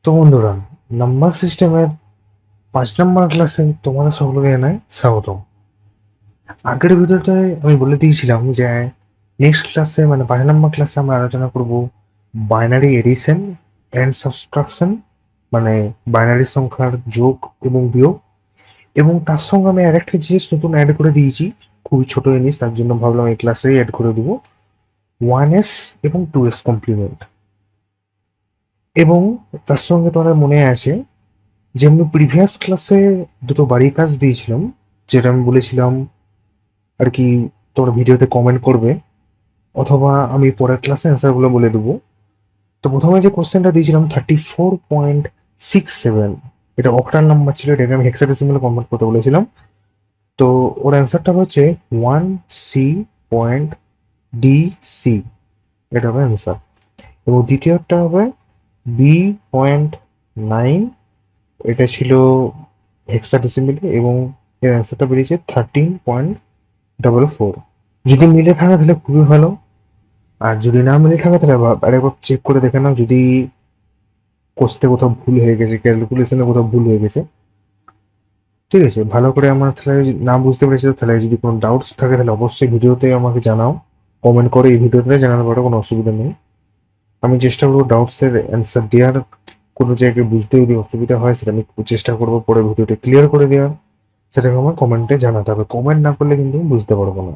তো বন্ধুরা, নাম্বার সিস্টেমের 5 নম্বর ক্লাসে তোমাদের সকলকে জানাই স্বাগতম। আগের ভিডিওতে আমি বলে দিয়েছিলাম যে নেক্সট ক্লাসে মানে 5 নম্বর ক্লাসে আমরা আলোচনা করব বাইনারি এডিশন এন্ড সাবট্রাকশন, মানে বাইনারি সংখ্যার যোগ এবং বিয়োগ। এবং তার সঙ্গে আমি আরেকটা জিনিস নতুন অ্যাড করে দিয়েছি, খুবই ছোট জিনিস, তার জন্য ভাবলাম এই ক্লাসেই অ্যাড করে দিব, 1s এবং 2s কমপ্লিমেন্ট। এবং তার সঙ্গে তোমাদের মনে আছে যে আমি প্রিভিয়াস ক্লাসে দুটো বাড়ির কাজ দিয়েছিলাম, যেটা আমি বলেছিলাম আর কি তোমরা ভিডিওতে কমেন্ট করবে অথবা আমি পরের ক্লাসে অ্যান্সার গুলো বলে দেবো। তো প্রথমে যে কোশ্চেনটা দিয়েছিলাম 34.67, এটা অক্টাল নাম্বার ছিল, এটাকে আমি হেক্সাডেসিমালে কনভার্ট করতে বলেছিলাম। তো ওর অ্যান্সারটা হচ্ছে 1c.dc, এটা হবে অ্যান্সার। এবং দ্বিতীয়টা হবে b.9, এটা ছিল হেক্সাডেসিমেলে, এবং এর অ্যান্সারটা বেরিয়েছে 13.44। যদি মিলে থাকে তাহলে খুবই ভালো, আর যদি না মিলে থাকে তাহলে আরেকবার চেক করে দেখে নাও যদি কোস্টে কোথাও ভুল হয়ে গেছে, ক্যালকুলেশনে কোথাও ভুল হয়ে গেছে। ঠিক আছে, ভালো করে আমার তাহলে যদি না বুঝতে পেরেছি তাহলে যদি কোনো ডাউটস থাকে তাহলে অবশ্যই ভিডিওতে আমাকে জানাও, কমেন্ট করে এই ভিডিওতে জানাতে পারো, কোনো অসুবিধা নেই। আমি চেষ্টা করবো ডাউটস এর অ্যান্সার দেওয়ার, কোনো জায়গায় বুঝতে যদি অসুবিধা হয় সেটা আমি চেষ্টা করবো পরে ভিডিওটা ক্লিয়ার করে দেওয়ার। সেটাকে আমার কমেন্টে জানাতে হবে, কমেন্ট না করলে কিন্তু আমি বুঝতে পারবো না।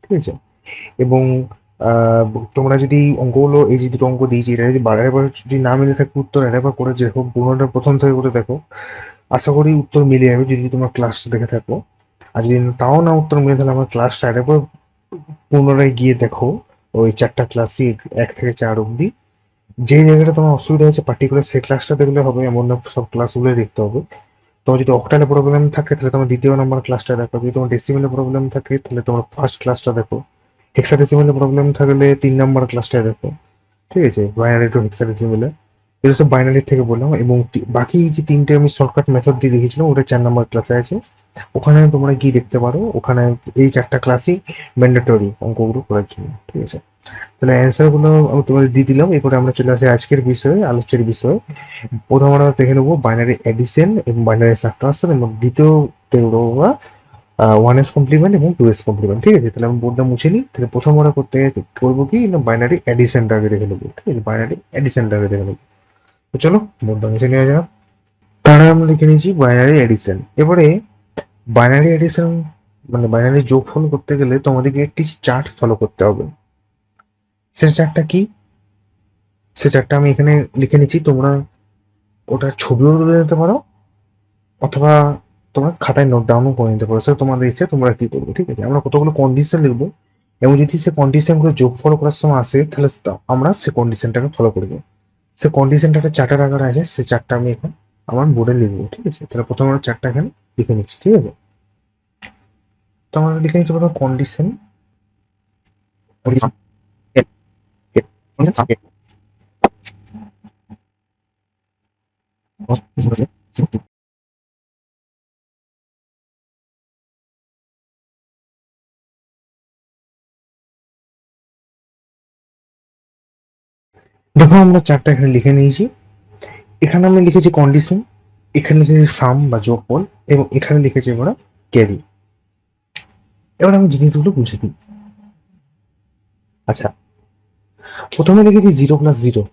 ঠিক আছে। এবং আহ, তোমরা যদি অঙ্কগুলো, এই যে দুটো অঙ্ক দিয়েছি, এটা যদি বারে বার যদি না মিলে থাকে উত্তর আরেকবার করে দেখো, পুরোনোটা প্রথম থেকে করে দেখো, আশা করি উত্তর মিলে যাবে যদি তোমার ক্লাসটা দেখে থাকো। আর যদি তাও না উত্তর মিলে তাহলে আমার ক্লাসটা আরেকবার পুনরায় গিয়ে দেখো, ওই 4টা ক্লাসই 1 থেকে 4 অব্দি। যে জায়গাটা তোমার অসুবিধা হয়েছে পার্টিকুলার সেই ক্লাসটা দেখলে হবে, এমন না সব ক্লাসগুলো দেখতে হবে। তোমার যদি অক্টালে প্রবলেম থাকে তাহলে তোমার দ্বিতীয় নম্বর ক্লাসটা দেখো, যদি তোমার ডেসিমেলে প্রবলেম থাকে তাহলে তোমার ফার্স্ট ক্লাসটা দেখো, হেক্সাডেসিমেলে প্রবলেম থাকলে 3 নম্বর ক্লাসটা দেখো। ঠিক আছে, বাইনারি টু হেক্সাডেসিমেলে এগুলো সব বাইনারি থেকে বললাম। এবং বাকি যে 3টে আমি শর্টকাট মেথড দিয়ে দেখিয়েছিলাম ওটা 4 নম্বর ক্লাসে আছে, ওখানে তোমরা গিয়ে দেখতে পারো। ওখানে এই 4টা ক্লাসই ম্যান্ডেটরি অঙ্কগুলো করার জন্য। ঠিক আছে, তাহলে অ্যান্সার গুলো আমি তোমাদের দিয়ে দিলাম। এরপরে আমরা চলে আসি আজকের বিষয়ে, আলোচ্যের বিষয়ে। প্রথম আমরা দেখে নেবো বাইনারি এডিশন এবং বাইনারি সাবট্রাকশন, এবং দ্বিতীয় দেখবো আমরা 1s কমপ্লিমেন্ট এবং 2s কমপ্লিমেন্ট। ঠিক আছে, তাহলে আমি বোর্ডটা মুছে নিই। তাহলে প্রথম আমরা করতে করবো কি না, বাইনারি এডিশনটা আগে দেখে নেবো। ঠিক আছে, বাইনারি এডিশনটা আগে দেখে নেবো। তো চলো বোর্ডটা মুছে নেওয়া যাক। তাহলে আমরা লিখে নিয়েছি বাইনারি এডিশন। এবারে বাইনারি এডিশন মানে বাইনারি যোগফল করতে গেলে তোমাদেরকে একটি চার্ট ফলো করতে হবে। সে চার্টটা কি, সে চার্টটা আমি এখানে লিখে নিচ্ছি, তোমরা ওটার ছবিও তুলে নিতে পারো অথবা তোমরা খাতায় নোট ডাউনও করে নিতে পারো, সেটা তোমাদের ইচ্ছে তোমরা কি করবে। ঠিক আছে, আমরা কতগুলো কন্ডিশন লিখবো, এবং যদি সে কন্ডিশন গুলো যোগ ফলো করার সময় আসে তাহলে আমরা সে কন্ডিশনটাকে ফলো করবো। সে কন্ডিশনটা একটা চার্টার আকারে আছে, সে চার্টটা আমি এখন আমার বোর্ডে লিখবো। ঠিক আছে, তাহলে প্রথমে আমরা চার্টটা এখানে লিখে নিচ্ছি। ঠিক আছে, তো আমরা লিখে নিচ্ছি প্রথমে কন্ডিশন। দেখো আমরা চারটা এখানে লিখে নিয়েছি। এখানে আমি লিখেছি কন্ডিশন, এখানে লিখেছি সাম বা যোগফল, এবং এখানে লিখেছি আমরা ক্যারি। এবার আমি জিনিসগুলো বুঝে দিই। আচ্ছা, প্রথমে লিখেছি 0+0,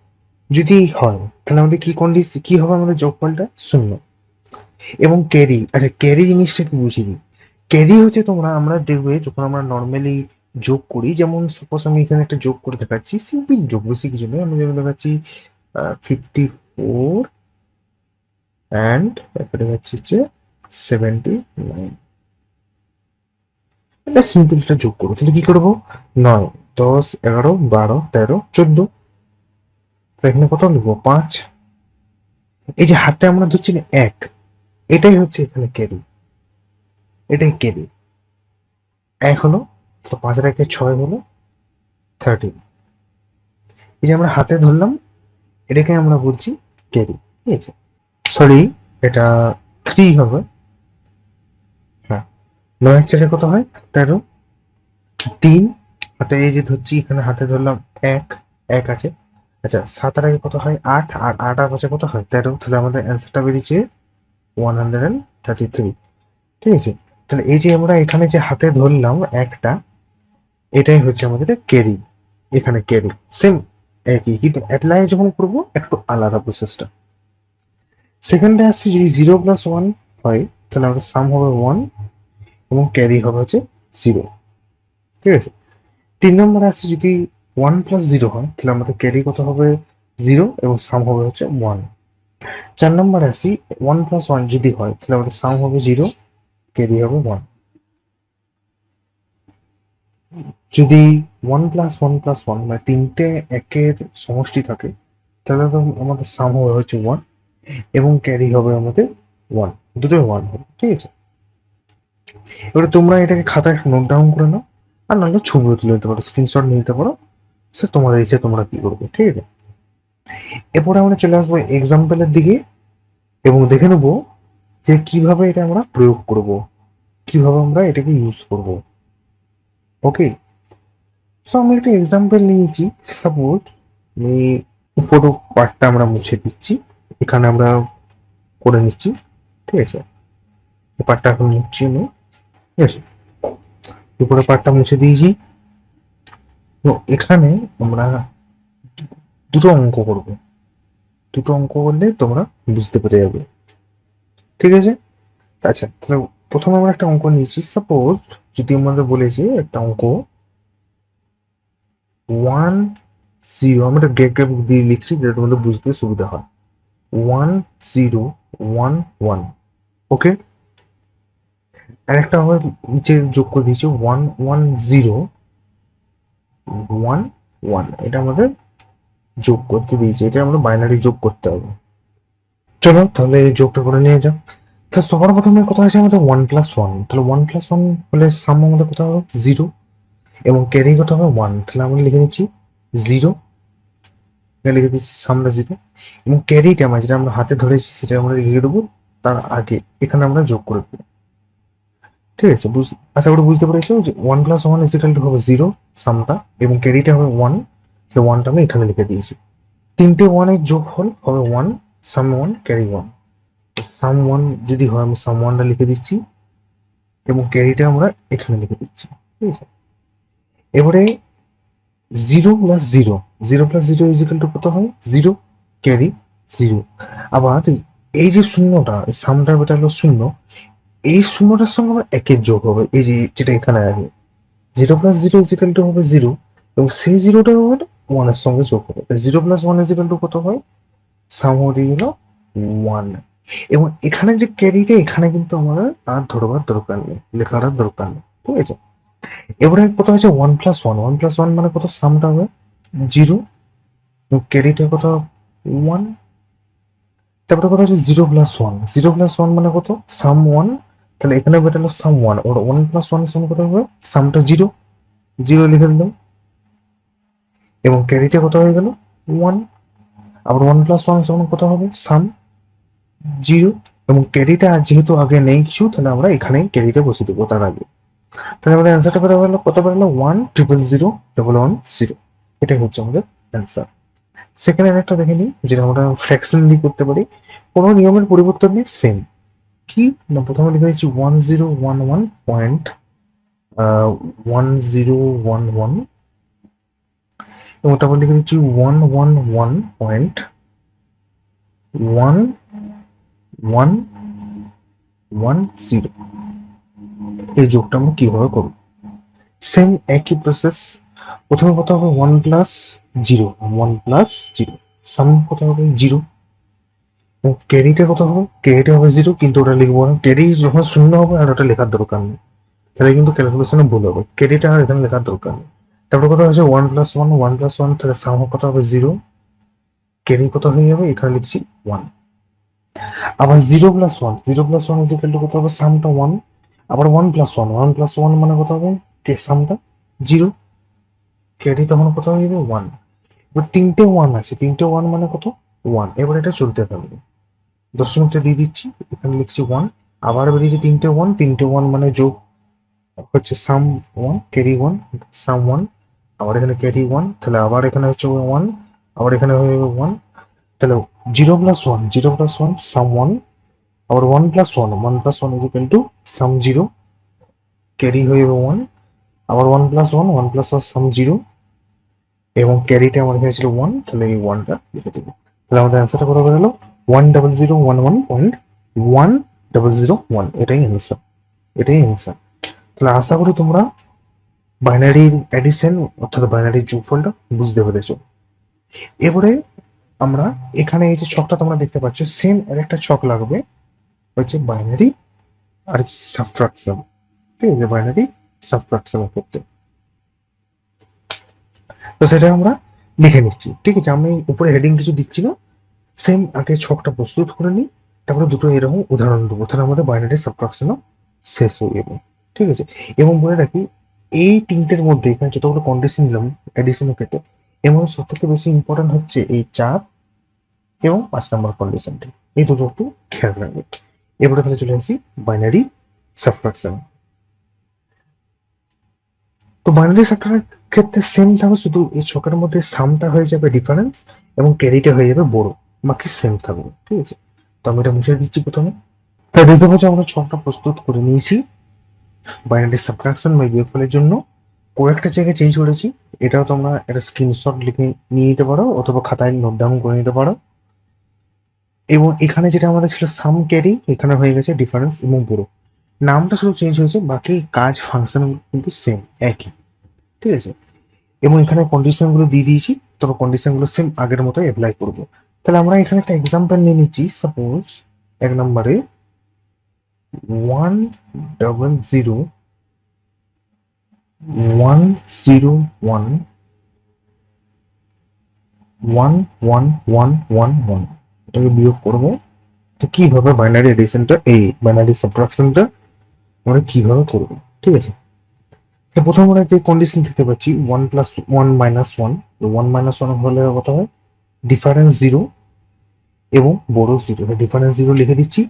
যদি হয় তাহলে আমাদের কি কন্ডিশন কি হবে, আমাদের যোগফলটা 0। এবং ক্যারি, আচ্ছা ক্যারি জিনিসটা কি বুঝিয়ে দিই। ক্যারি হচ্ছে তোমরা আমরা দেখবে যখন আমরা নর্মালি যোগ করি, যেমন সাপোজ আমি এখানে একটা যোগ করে দেখাচ্ছি, সিম্পল যোগ, বেশি কিছু নয়। আমি যেমন দেখাচ্ছি 54 অ্যান্ড তারপরে হচ্ছে 79, এটা সিম্পল একটা যোগ করবো। তাহলে কি করবো, 9, 10, 11, 12, 13, 14, এখানে কত লিখবো, 5। এই যে হাতে আমরা ধরছি না 1, এটাই হচ্ছে এখানে ক্যারি, এটাই ক্যারি। 1 হলো, তো 5 আর 1 6 হলো 13। এই যে আমরা হাতে ধরলাম, এটাকে আমরা বলছি ক্যারি। ঠিক আছে, সরি, এটা 3 হবে। হ্যাঁ, 9 4 কত হয়, 13, 3 হাতে এই যে ধরছি, এখানে হাতে ধরলাম 1, 1 আছে, আচ্ছা, 7 এর আগে কত হয়? 8, আর 8 আর 5 কত হয়? 13। তাহলে আমাদের অ্যান্সারটা বেরিয়েছে 133। ঠিক আছে? তাহলে এই যে আমরা এখানে যে হাতে ধরলাম একটা, এটাই হচ্ছে আমাদের ক্যারি। এখানে ক্যারি সেম একই, কিন্তু অ্যাপ্লাই যখন করবো একটু আলাদা প্রসেসটা। সেকেন্ডে আসছি, যদি 0+1 হয় তাহলে আমাদের সাম হবে 1 এবং ক্যারি হবে হচ্ছে 0। ঠিক আছে? 3 নম্বরে আসছি, যদি 1+0 হয় তাহলে আমাদের ক্যারি কত হবে? 0 এবং সাম হবে হচ্ছে 1। 4 নম্বরে আসি, 1+1 যদি হয় তাহলে আমাদের সাম হবে 0, ক্যারি হবে 1। যদি 1+1+1 মানে তিনটে একের সমষ্টি থাকে তাহলে তো আমাদের সাম হবে হচ্ছে 1 এবং ক্যারি হবে আমাদের 1, দুটোই 1 হবে। ঠিক আছে? এবারে তোমরা এটাকে খাতায় নোট ডাউন করে নাও, আর নাহলে ছবিও তুলে নিতে পারো, স্ক্রিনশট নিতে পারো। সে তোমাদের ইচ্ছে তোমরা কি করবে। ঠিক আছে? এরপরে আমরা চলে আসবো এক্সাম্পলের দিকে এবং দেখে নেবো যে কিভাবে এটা আমরা প্রয়োগ করব, কিভাবে আমরা এটাকে ইউজ করব। ওকে, সো আমি একটা এক্সাম্পল নিয়েছি। সাপোজ আমি উপর পার্টটা আমরা মুছে দিচ্ছি, এখানে আমরা করে নিচ্ছি। ঠিক আছে? এই পার্টটা এখন মুছছি আমি। ঠিক আছে? উপরে পার্টটা মুছে দিয়েছি। তো এখানে আমরা দুটো অঙ্ক করব, দুটো অঙ্ক করলে তোমরা বুঝতে পেরে যাবে। ঠিক আছে? আচ্ছা, তাহলে প্রথমে আমরা একটা অঙ্ক নিয়েছি। সাপোজ যদি আমাদের বলেছে একটা অঙ্ক 1 0, আমরা একটা গ্যাপ গ্যাপ দিয়ে লিখছি যাতে তোমাদের বুঝতে সুবিধা হয়। 1 0 1 1। ওকে, আর একটা আমরা নিচে যোগ করে দিয়েছি 1 1 0 1 1। এটা আমাদের যোগ করতে দিয়েছি, এটা আমরা বাইনারি যোগ করতে হবে। চলো তাহলে এই যোগটা করে নিয়ে যাও। তো সবার প্রথমে কথা আছে আমাদের 1+1, তাহলে 1+1 হলে সাম আমাদের কত হবে? 0 এবং ক্যারি কত হবে? 1। তাহলে আমরা লিখে নিচ্ছি 0, লিখে দিচ্ছি সামনে 0 এবং ক্যারিটা আমরা যেটা আমরা হাতে ধরেছি সেটা আমরা লিখে দেবো তার আগে, এখানে আমরা যোগ করে দেবো। ঠিক আছে? আশা করি বুঝতে পেরেছো যে 1+1 ইজিক্যাল টু হবে 0 সামটা, এবং ক্যারিটা হবে 1। সেই 1টা আমি এখানে লিখে দিয়েছি। তিনটে 1 এর যোগফল হবে 1, সাম 1 ক্যারি 1। সাম 1 যদি হয় আমি সাম 1টা লিখে দিচ্ছি এবং ক্যারিটা আমরা এখানে লিখে দিচ্ছি। ঠিক আছে? এবারে 0+0, 0+0 ইজিক্যাল টু কত হয়? 0, ক্যারি 0। আবার এই যে শূন্যটা, সামটার বেটা হলো 0, এই শূন্যটার সঙ্গে আমার একের যোগ হবে, এই যে যেটা এখানে আছে। 0+0 ইজিক্যাল টু হবে 0 এবং সেই 0টা আমার 1 এর সঙ্গে যোগ হবে। 0+1 ইজিক্যাল টু কত হয়? সাম হয়ে গেল 1। এবং এখানে যে ক্যারিটা, এখানে কিন্তু আমার আর ধরবার দরকার নেই, লেখার আর দরকার নেই। ঠিক আছে? এবারে কত হচ্ছে 1+1, 1+1 মানে কত? সামটা হবে 0 এবং ক্যারিটা কত? 1। তারপরে কত হচ্ছে 0+1, 0+1 মানে কত? সাম 1। তাহলে এখানে বেটালো সাম 1, ওর 1+1 এর সঙ্গে কত হবে? সামটা 0, 0 লিখে দিলাম এবং ক্যারিটা কত হয়ে গেল? 1। আবার 1+1 সমান কত হবে? সাম 0 এবং ক্যারিটা যেহেতু আগে নেই কিছু, তাহলে আমরা এখানে ক্যারিটা বসে দেবো তার আগে। তাহলে আমাদের অ্যান্সারটা বেরো গেল, কত বেরোলো? 1 0 0 0 1 0। এটাই হচ্ছে আমাদের অ্যান্সার। সেকেন্ড একটা দেখে নিই, যেটা আমরা ফ্র্যাকশনালি করতে পারি, কোনো নিয়মের পরিবর্তন নেই, সেম। কি না, প্রথমে লিখে দিচ্ছি 1011.1011 এবং তারপর লিখে দিচ্ছি 111.1110। এই যোগটা আমরা কিভাবে করবো? সেম একই প্রসেস। প্রথমে কত হবে? 1+0, 1+0 সাম কত হবে? 0 এবং ক্যারিটা কত হবে? ক্যারিটা হবে 0, কিন্তু ওটা লিখবো না, ক্যারি যখন শূন্য হবে আর ওটা লেখার দরকার নেই, তাহলে কিন্তু ক্যালকুলেশনে ভুল হবে। ক্যারিটা আর এখানে লেখার দরকার নেই। তারপরে কত হচ্ছে 1+1, তাহলে সাম কত হবে? 0, ক্যারি কত হয়ে যাবে? এখানে লিখছি 1। আবার 0+1, 0+1 ইজিক্যাল টু কত হবে? সামটা 1। আবার 1+1, 1+1 মানে কত হবে? সামটা 0, ক্যারি তখন কত হয়ে যাবে? 1। এবার তিনটে 1 আছে, তিনটে 1 মানে কত? 1। এবার এটা চলতে থাকবে, দশমিকটা দিয়ে দিচ্ছি, এখানে লিখছি 1। আবার বেরিয়েছে তিনটে 1, তিনটে 1 মানে যোগ হচ্ছে সাম 1 ক্যারি 1, সাম 1। আবার এখানে ক্যারি 1, তাহলে আবার এখানে হচ্ছে 1 আবার এখানে হয়ে যাবে 1, তাহলে 0 প্লাস 1, 0 প্লাস 1 সাম 1, আবার 1 plus 1, 1 plus 1 is equal to some 0, carry হয়ে যাবে 1, আবার 1 প্লাস 1, 1 প্লাস 1 সাম 0, এবং ক্যারিটা আমার এখানে ছিল 1, তাহলে এই 1টা লিখে দেবো। তাহলে আমাদের অ্যান্সারটা কত হয়ে গেল? 10011.1 এটাই অ্যান্সার, এটাই অ্যান্সার। তাহলে আশা করি তোমরা বাইনারির অ্যাডিশন অর্থাৎ বাইনারির যোগফলটা বুঝতে পেরেছো। এবারে আমরা এখানে এই যে ছকটা তোমরা দেখতে পাচ্ছ, সেম আরেকটা ছক লাগবে হচ্ছে বাইনারি আর কি সাবট্রাকশন, ঠিক আছে, বাইনারি সাবট্রাকশন করতে। তো সেটা আমরা লিখে নিচ্ছি, ঠিক আছে, আমি উপরে হেডিং কিছু দিচ্ছি না, সেম আগে ছকটা প্রস্তুত করে নিই, তারপরে দুটো এরকম উদাহরণ দেবো, তাহলে আমাদের বাইনারি সাবট্রাকশনও শেষ হয়ে যাবে, ঠিক আছে। এবং বলে রাখি, এই তিনটের মধ্যে এখানে যতগুলো কন্ডিশন দিলাম এডিশনের ক্ষেত্রে, এর মধ্যে সব থেকে বেশি ইম্পর্টেন্ট হচ্ছে এই 4 এবং 5 নম্বর কন্ডিশনটি, এই দুটো একটু খেয়াল রাখবে। এবারে তাহলে চলে আসি বাইনারি সাবট্রাকশন। তো বাইনারি সাবট্রাকশনের ক্ষেত্রে সেম থাকবে, শুধু এই ছকের মধ্যে সামটা হয়ে যাবে ডিফারেন্স এবং ক্যারিটা হয়ে যাবে বড়, বাকি সেম থাকবে, ঠিক আছে। তো আমি এটা মুছে দিচ্ছি প্রথমে। তাই দেখতে পাচ্ছি আমরা ছকটা প্রস্তুত করে নিয়েছি বাইনারি সাবট্রাকশন বা বিয়োগফলের জন্য। কয়েকটা জায়গায় চেঞ্জ করেছি, এটাও তোমরা একটা স্ক্রিনশট লিখে নিয়ে নিতে পারো অথবা খাতায় নোট ডাউন করে নিতে পারো। এবং এখানে যেটা আমাদের ছিল সাম ক্যারি, এখানে হয়ে গেছে ডিফারেন্স এবং বড়, নামটা শুধু চেঞ্জ হয়েছে, বাকি কাজ ফাংশন কিন্তু সেম একই, ঠিক আছে। এবং এখানে কন্ডিশন গুলো দিয়ে দিয়েছি, তবে কন্ডিশন গুলো সেম আগের মতো অ্যাপ্লাই করবো। তাহলে আমরা এখানে একটা এক্সাম্পল নিয়ে নিচ্ছি, সাপোজ 1 নম্বরে 100 101 11111, এটাকে বিয়োগ করবো। তো কিভাবে বাইনারি এডিশনটা, এই বাইনারি সাবট্রাকশনটা আমরা কিভাবে করবো, ঠিক আছে। তো প্রথম আমরা যে কন্ডিশন দেখতে পাচ্ছি 1 + 1 - 1, 1 - 1 হলে কত হয়? ডিফারেন্স 0 এবং বড় 0, ডিফারেন্স 0 লিখে দিচ্ছি।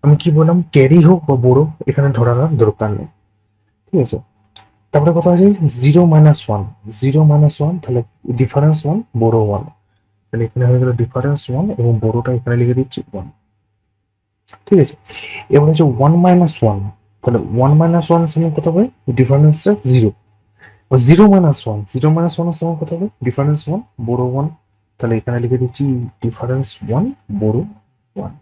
আমি কি বললাম, ক্যারি হোক বা বড় এখানে ধরার দরকার নেই, ঠিক আছে। তারপরে কথা আছে 0 - 1, 0 - 1, তাহলে ডিফারেন্স 1 বড় 1, তাহলে এখানে হয়ে গেল ডিফারেন্স 1 এবং বড়টা এখানে লিখে দিচ্ছি 1, ঠিক আছে। এবার হচ্ছে 1 - 1, তাহলে 1 - 1 সমান কত হবে? ডিফারেন্সটা 0। 0 - 1, 0 - 1 সমান কত হবে? ডিফারেন্স 1 বড় 1, তাহলে এখানে লিখে দিচ্ছি ডিফারেন্স 1 বড় 1।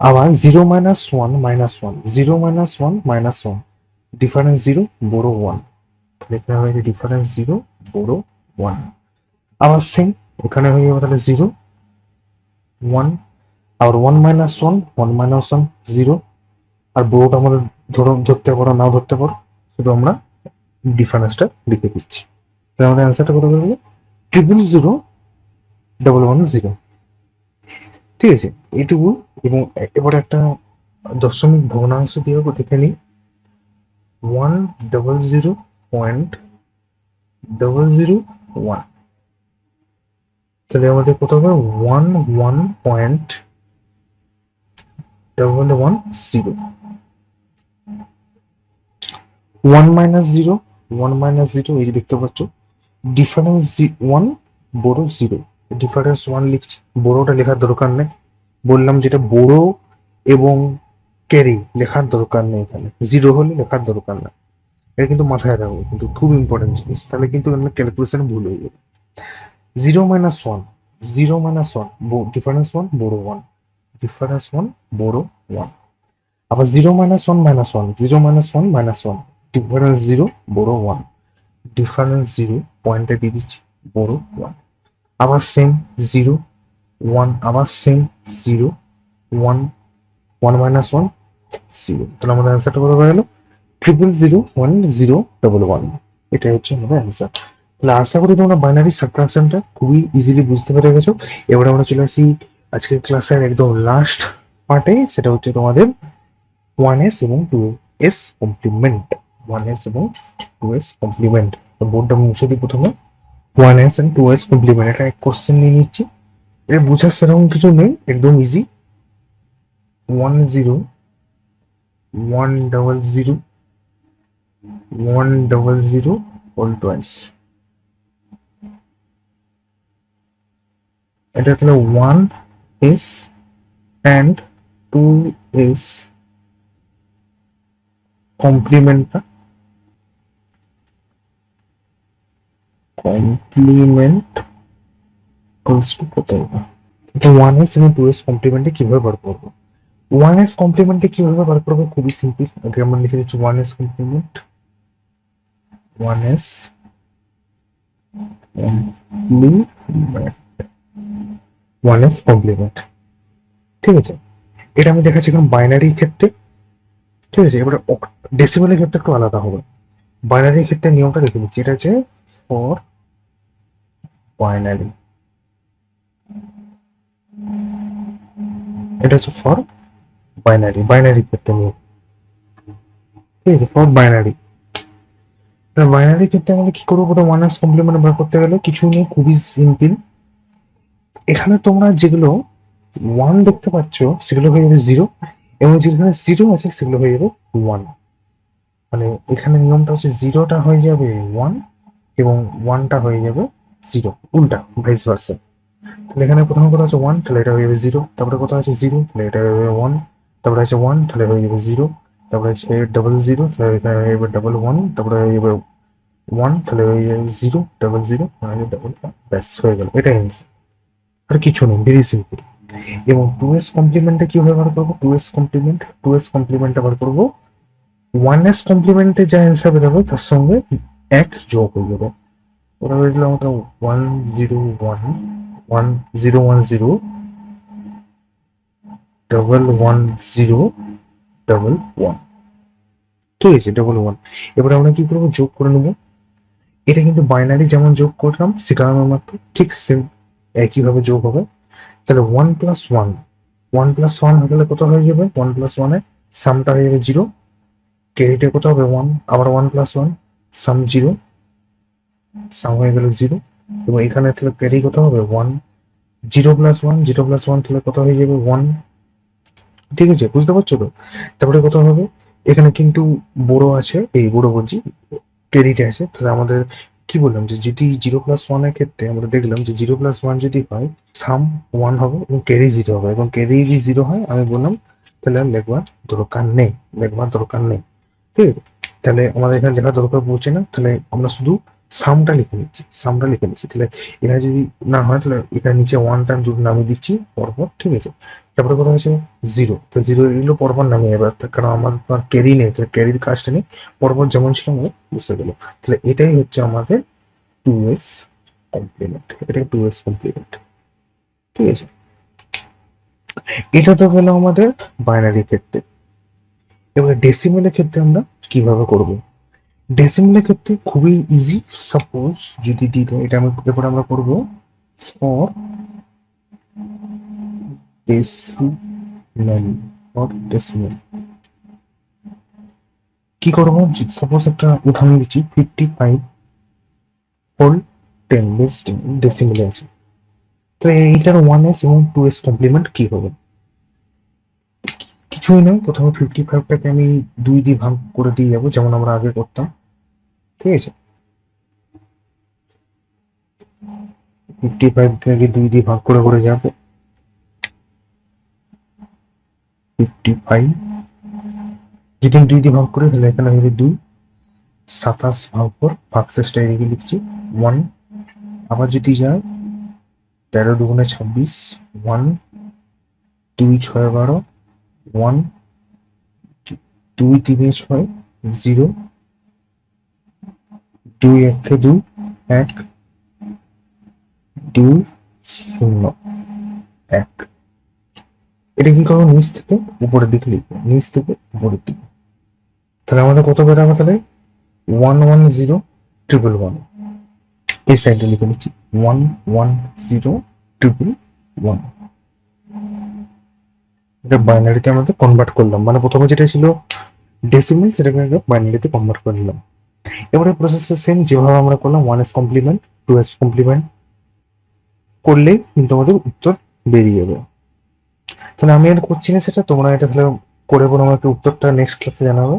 আবার 0 - 1 - 1, 0 - 1 - 1, ডিফারেন্স 0 বড় 1, তাহলে এখানে হয়েছে ডিফারেন্স 0 বড় 1। আবার সেম এখানে হয়ে যাবে তাহলে 0 1, আবার 1 - 1, 1 - 1 0, আর বড়টা আমাদের ধরতে পারো নাও ধরতে পারো, শুধু আমরা ডিফারেন্সটা লিখে দিচ্ছি। তাহলে আমাদের অ্যান্সারটা কত হবে? 0001110, ঠিক আছে, এইটুকু। এবং এবারে একটা দশমিক ভগ্নাংশ দিয়ে দেখে নিই, 100.001, তাহলে আমাদের কত হবে? 11.110, 1 - 0, 1 - 0, এই যে দেখতে পাচ্ছ ডিফারেন্স 1 বড় 0, ডিফারেন্স 1 লিখছি, বড়টা লেখার দরকার নেই, বললাম যেটা বড় এবং ক্যারি লেখার দরকার নেই, এখানে 0 হলে লেখার দরকার নেই, এটা কিন্তু মাথায় রাখবো, কিন্তু খুব ইম্পর্টেন্ট জিনিস, তাহলে কিন্তু ক্যালকুলেশন ভুল হয়ে যাবে। 0 - 1, 0 - 1, ডিফারেন্স 1 বড় 1, ডিফারেন্স 1 বড় 1। আবার 0 - 1 - 1, 0 - 1 - 1, ডিফারেন্স 0 বড় 1, ডিফারেন্স 0 পয়েন্টে দিয়ে দিচ্ছি বড় 1। আবার সেম 0 1, আবার সেম 0 1, 1 - 1 0, তাহলে আমাদের অ্যান্সারটা কত হয়ে গেল? 0001011, এটাই হচ্ছে আমাদের অ্যান্সার। তাহলে আশা করি তোমরা বাইনারি সাবট্রাকশনটা খুবই ইজিলি বুঝতে পেরে গেছো। এবারে আমরা চলে আসি আজকের ক্লাসের একদম লাস্ট পার্টে, সেটা হচ্ছে তোমাদের 1s এবং 2s কমপ্লিমেন্ট, 1s এবং 2s কমপ্লিমেন্ট। তো বোর্ডটা মুছে দিই প্রথমে। 1s and 2s কমপ্লিমেন্ট, এটা এক কোশ্চেন নিয়ে নিচ্ছি, এটা বোঝার সেরকম কিছু নেই, একদম ইজি। 10 100 100 all twice, এটা তাহলে 1s and 2s কমপ্লিমেন্টটা কমপ্লিমেন্ট ইকুয়ালস টু কত হবে? তো 1s এবং 2s কমপ্লিমেন্টে কিভাবে বার করবো? 1s কমপ্লিমেন্টে কিভাবে বার করবো? খুবই সিম্পল। আগে আমরা লিখে দিচ্ছি 1s complement, 1s complement, 1s complement. ঠিক আছে, এটা আমি দেখাচ্ছি এখন বাইনারি ক্ষেত্রে। ঠিক আছে, এবার ডেসিমেলের ক্ষেত্রে একটু আলাদা হবে। বাইনারি ক্ষেত্রে নিয়মটা দেখে দিচ্ছি, এটা হচ্ছে ফর বাইনারি, এটা হচ্ছে ফর বাইনারি, বাইনারি ক্ষেত্রে নিয়ম। ঠিক আছে, ফর বাইনারি। বাইনারি ক্ষেত্রে আমরা কি করবো? প্রথম 1s কমপ্লিমেন্ট বার করতে গেলে কিছু নেই, খুবই সিম্পল। এখানে তোমরা যেগুলো 1 দেখতে পাচ্ছ সেগুলো হয়ে যাবে 0, এবং যেখানে 0 আছে সেগুলো হয়ে যাবে 1। মানে এখানে নিয়মটা হচ্ছে 0টা হয়ে যাবে 1 এবং 1টা হয়ে যাবে 0, উল্টা ভাইস ভার্সা। তাহলে এখানে প্রথম কথা হচ্ছে 1, তাহলে এটা হয়ে যাবে 0, তারপরে কথা হচ্ছে 0, তাহলে এটা হয়ে যাবে 1, তারপরে আছে 1, তাহলে হয়ে যাবে 0, তারপরে আছে ডাবল 0, তাহলে এটা হয়ে যাবে ডাবল 1, তারপরে হয়ে যাবে 1, তাহলে হয়ে যাবে 0, ডাবল 0, ডাবল 1, ব্যাস হয়ে গেল, এটাই অ্যান্সার। আর কিছু নেই, ভেরি সিম্পল। এবং 2s কমপ্লিমেন্টে কিভাবে বার করবো? 2s কমপ্লিমেন্টে বার করবো 1s কমপ্লিমেন্টে যা অ্যান্সার বেরোবে তার সঙ্গে এক যোগ হয়ে যাবে। ওটা হয়ে গেল আমাদের 101, 1010, ডাবল 10, ডাবল 1। ঠিক আছে, ডাবল 1। এবার আমরা কি করবো? যোগ করে নেবো। এটা কিন্তু বাইনারি যেমন যোগ করলাম শিখালাম মাত্র, ঠিক সেম একইভাবে যোগ হবে। তাহলে 1+1, 1+1 হয়ে গেলে কত হয়ে যাবে? 1+1 এর সামটা হয়ে যাবে 0, ক্যারিটা কত হবে? 1, আবার 1+1 সাম 0, সাম হয়ে গেল 0, এবং এখানে তাহলে ক্যারি কত হবে? 1, 0+1, 0+1 তাহলে কত হয়ে যাবে? 1। ঠিক আছে, বুঝতে পারছো তো? তারপরে কত হবে? এখানে কিন্তু বড় আছে, এই বড় বলছি ক্যারিটা আছে, তাহলে আমাদের কি বললাম যে যদি 0+1 এর ক্ষেত্রে আমরা দেখলাম যে 0+1 যদি হয় সাম 1 হবে এবং ক্যারি 0 হবে, এবং ক্যারি যদি 0 হয় আমি বললাম তাহলে আর লেখবার দরকার নেই, লেখবার দরকার নেই। ঠিক আছে, তাহলে আমাদের এখানে লেখার দরকার পড়ছে না, তাহলে আমরা শুধু সামটা লিখে নিচ্ছি, সামটা লিখে নিচ্ছি। তাহলে এখানে যদি না হয় তাহলে এখানে নিচে 1 টাইম যদি নামিয়ে দিচ্ছি পরপর। ঠিক আছে, তারপরে কথা হচ্ছে 0, তো 0 এগুলো পরপর নামিয়ে, এবার কারণ আমার ক্যারি নেই, তাহলে ক্যারির কাজটা নেই, পরপর যেমন ছিল আমাদের বুঝতে গেল। তাহলে এটাই হচ্ছে আমাদের 2s কমপ্লিমেন্ট, এটা 2s কমপ্লিমেন্ট। ঠিক আছে, এটা তো গেল আমাদের বাইনারি ক্ষেত্রে। এবার ডেসিমেলের ক্ষেত্রে আমরা কিভাবে করব? ডেসিমেলের ক্ষেত্রে খুবই ইজি। সাপোজ যদি দিতে, এটা আমি এরপর আমরা করবো ফর ডেসিমেল, ফর ডেসিমেল কি করবো? সাপোজ একটা উদাহরণ দিচ্ছি, 55 হোল 10 বেস 10 ডেসিমেলে আছে। তো এইটার 1s এবং 2s কমপ্লিমেন্ট কি হবে? কিছুই নয়, প্রথমে 55টাকে আমি 2 দিয়ে ভাগ করে দিয়ে যাবো, যেমন আমরা আগে করতাম। ঠিক আছে, 55টাকে 2 দিয়ে ভাগ করে করে যাবো। 55 যদি আমি 2 দিয়ে ভাগ করি তাহলে এখানে হবে 2, 27 ভাগ 4, ভাগশেষটা এদিকে লিখছি 1। আবার যদি যায় 13 দুগুণে 26, 1, 2 6 12, 1, 2 3 6, 0, 2 1 2, 1, 2 0 1। এটা কি করবো? নিচ থেকে উপরের দিকে লিখবো, নিচ থেকে উপরের দিকে। তাহলে আমাদের কত বেরোবে? তাহলে 110 ট্রিপল 1, এই সাইডে লিখে নিচ্ছি 110 ট্রিপল 1। এটা বাইনারিতে আমাদের কনভার্ট করলাম, মানে প্রথমে যেটা ছিল ডেসিমেল সেটাকে বাইনারিতে কনভার্ট করে নিলাম। এবারে প্রসেসটা সেম যেভাবে আমরা করলাম, 1s কমপ্লিমেন্ট 2s কমপ্লিমেন্ট করলেই কিন্তু আমাদের উত্তর বেরিয়ে যাবে। তাহলে আমি আর করছি না সেটা, তোমরা এটা তাহলে করে বলো আমাকে উত্তরটা নেক্সট ক্লাসে জানাবে।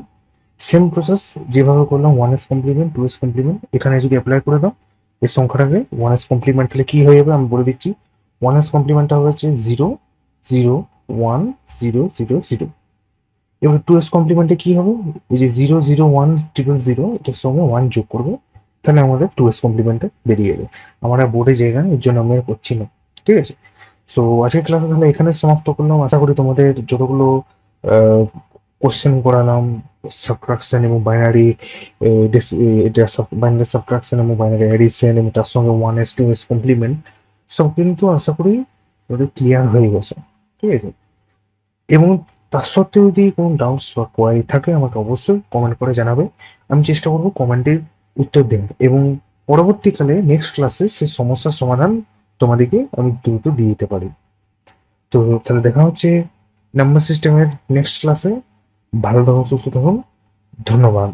সেম প্রসেস যেভাবে করলাম, 1s কমপ্লিমেন্ট 2s কমপ্লিমেন্ট, এখানে যদি অ্যাপ্লাই করে দাও এই সংখ্যাটাকে 1s কমপ্লিমেন্ট, তাহলে কি হয়ে যাবে আমি বলে দিচ্ছি। 1s কমপ্লিমেন্টটা হচ্ছে 0 0 1 0 0 0। এবার 2s কমপ্লিমেন্টে কি হবে, এই যে 0 0 1 ট্রিপল 0 এটার সঙ্গে 1 যোগ করবে, তাহলে আমাদের 2s কমপ্লিমেন্টে বেরিয়ে যাবে। আমার আর বোর্ডে জায়গা নেই, এর জন্য আমি আর করছি না। ঠিক আছে, সো আজকের ক্লাসে তাহলে এখানে সমাপ্ত করলাম। আশা করি তোমাদের যতগুলো কোশ্চেন করালাম, সাবট্রাকশন এবং বাইনারি, এটা বাইনারি সাবট্রাকশন এবং বাইনারি অ্যাডিশন এবং তার সঙ্গে 1s 2s কমপ্লিমেন্ট, সব কিন্তু আশা করি ওদের ক্লিয়ার হয়ে গেছে। ঠিক আছে, এবং তার সত্ত্বেও যদি কোনো ডাউটস বা কোয়ারি থাকে আমাকে অবশ্যই কমেন্ট করে জানাবে। আমি চেষ্টা করবো কমেন্টের উত্তর দেওয়ার, এবং পরবর্তীকালে নেক্সট ক্লাসে সেই সমস্যার সমাধান তোমাদেরকে আমি দ্রুত দিয়ে দিতে পারি। তো তাহলে দেখা হচ্ছে নাম্বার সিস্টেমের নেক্সট ক্লাসে। ভালো থাকুন, সুস্থ থাকুন, ধন্যবাদ।